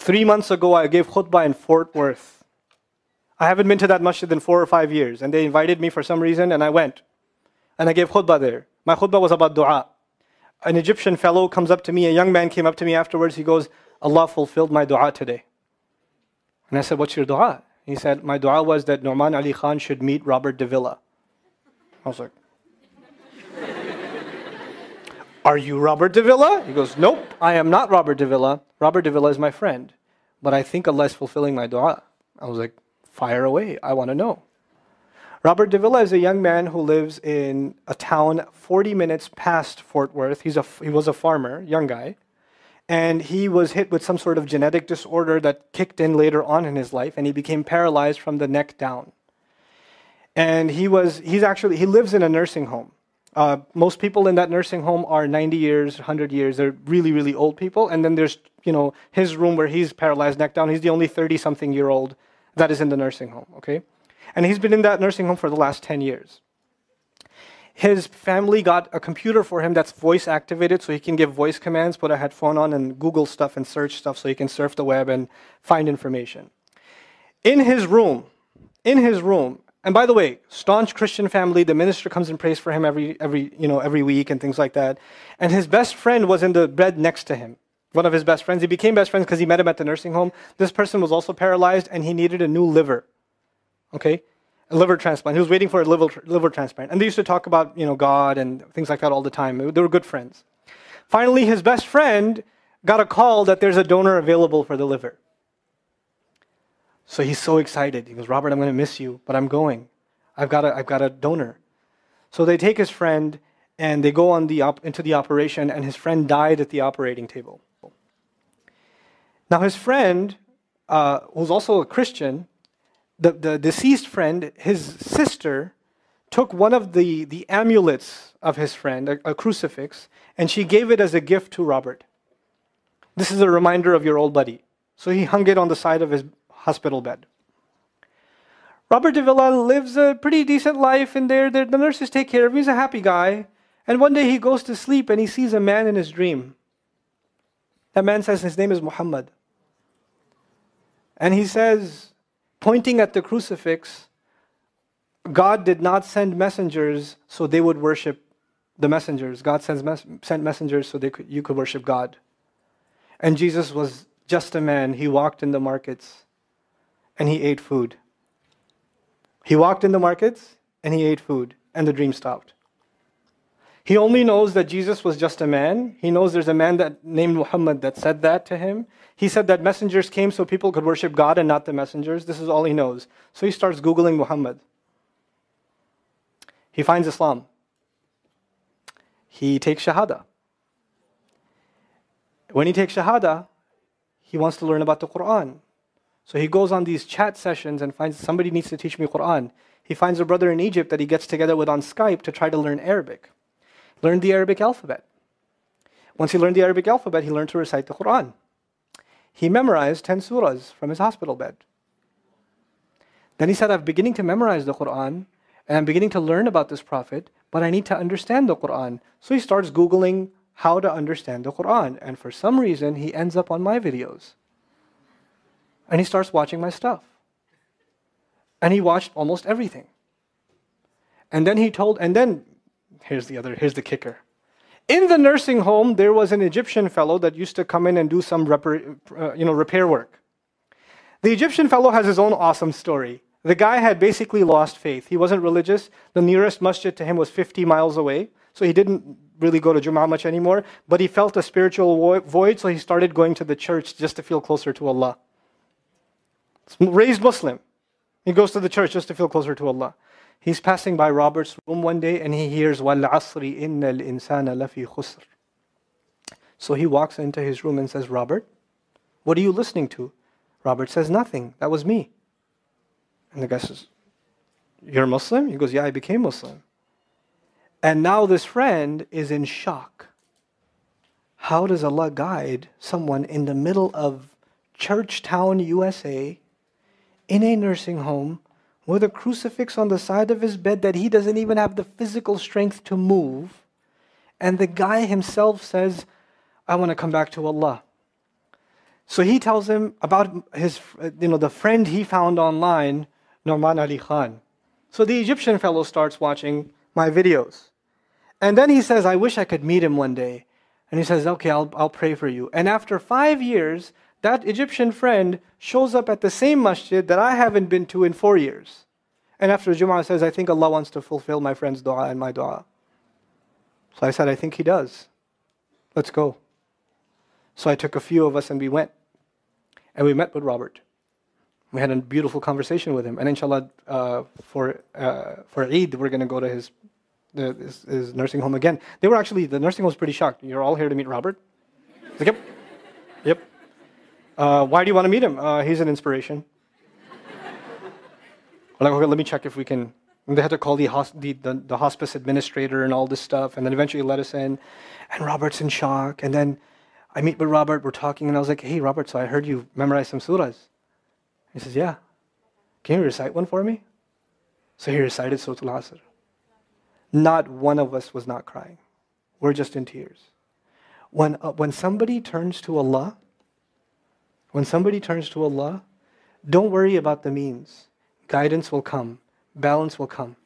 3 months ago, I gave khutbah in Fort Worth. I haven't been to that masjid in 4 or 5 years, and they invited me for some reason, and I went. And I gave khutbah there. My khutbah was about dua. An Egyptian fellow comes up to me, a young man came up to me afterwards, he goes, Allah fulfilled my dua today. And I said, what's your dua? He said, my dua was that Nu'man Ali Khan should meet Robert Davila. I was like, are you Robert Davila? He goes, nope, I am not Robert Davila. Robert Davila is my friend. But I think Allah is fulfilling my dua. I was like, fire away, I want to know. Robert Davila is a young man who lives in a town 40 minutes past Fort Worth. He was a farmer, young guy. And he was hit with some sort of genetic disorder that kicked in later on in his life, and he became paralyzed from the neck down. And he lives in a nursing home. Most people in that nursing home are 90 years, 100 years. They're really, really old people. And then there's, his room where he's paralyzed neck down. He's the only 30-something-year-old that is in the nursing home, okay? And he's been in that nursing home for the last 10 years. His family got a computer for him that's voice activated, so he can give voice commands, put a headphone on and Google stuff and search stuff so he can surf the web and find information. In his room, and by the way, staunch Christian family, the minister comes and prays for him every week and things like that. And his best friend was in the bed next to him. One of his best friends. He became best friends because he met him at the nursing home. This person was also paralyzed and he needed a new liver. Okay? A liver transplant. He was waiting for a liver transplant. And they used to talk about, God and things like that all the time. They were good friends. Finally, his best friend got a call that there's a donor available for the liver. So he's so excited. He goes, Robert, I'm going to miss you, but I'm going. I've got a donor. So they take his friend and they go into the operation, and his friend died at the operating table. Now his friend, who's also a Christian, the deceased friend, his sister, took one of the amulets of his friend, a crucifix, and she gave it as a gift to Robert. This is a reminder of your old buddy. So he hung it on the side of his hospital bed. Robert Davila lives a pretty decent life in there. The nurses take care of him. He's a happy guy. And one day he goes to sleep and he sees a man in his dream. That man says his name is Muhammad. And he says, pointing at the crucifix, God did not send messengers so they would worship the messengers. God sent messengers so you could worship God. And Jesus was just a man. He walked in the markets and he ate food. He walked in the markets and he ate food, and the dream stopped. He only knows that Jesus was just a man. He knows there's a man named Muhammad that said that to him. He said that messengers came so people could worship God and not the messengers. This is all he knows. So he starts Googling Muhammad. He finds Islam. He takes Shahada. When he takes Shahada, he wants to learn about the Quran. So he goes on these chat sessions and finds somebody needs to teach me Quran. He finds a brother in Egypt that he gets together with on Skype to try to learn Arabic. Learned the Arabic alphabet. Once he learned the Arabic alphabet, he learned to recite the Quran. He memorized 10 surahs from his hospital bed. Then he said, I'm beginning to memorize the Quran, and I'm beginning to learn about this prophet, but I need to understand the Quran. So he starts Googling how to understand the Quran. And for some reason, he ends up on my videos. And he starts watching my stuff. And he watched almost everything. And then here's the kicker. In the nursing home, there was an Egyptian fellow that used to come in and do some repair work. The Egyptian fellow has his own awesome story. The guy had basically lost faith. He wasn't religious. The nearest masjid to him was 50 miles away. So he didn't really go to Jumu'ah much anymore. But he felt a spiritual void, so he started going to the church just to feel closer to Allah. Raised Muslim. He goes to the church just to feel closer to Allah. He's passing by Robert's room one day and he hears, وَالْعَصْرِ إِنَّ الْإِنسَانَ لَفِي خُسْرٍ. So he walks into his room and says, Robert, what are you listening to? Robert says, nothing. That was me. And the guy says, you're Muslim? He goes, yeah, I became Muslim. And now this friend is in shock. How does Allah guide someone in the middle of Churchtown, USA, in a nursing home, with a crucifix on the side of his bed that he doesn't even have the physical strength to move, and the guy himself says, I want to come back to Allah. So he tells him about his, the friend he found online, Norman Ali Khan. So the Egyptian fellow starts watching my videos. And then he says, I wish I could meet him one day. And he says, okay, I'll pray for you. And after 5 years, that Egyptian friend shows up at the same masjid that I haven't been to in 4 years. And after Jum'ah says, I think Allah wants to fulfill my friend's dua and my dua. So I said, I think He does. Let's go. So I took a few of us and we went. And we met with Robert. We had a beautiful conversation with him. And inshallah, for Eid, we're going to go to his nursing home again. The nursing home was pretty shocked. You're all here to meet Robert? He's like, yep. Why do you want to meet him? He's an inspiration. I'm like, okay, let me check if we can. And they had to call the hospice administrator and all this stuff. And then eventually let us in. And Robert's in shock. And then I meet with Robert, we're talking, and I was like, hey, Robert, so I heard you memorize some surahs. He says, yeah. Can you recite one for me? So he recited Surah Al-Asr. Not one of us was not crying. We're just in tears. When somebody turns to Allah, don't worry about the means. Guidance will come. Balance will come.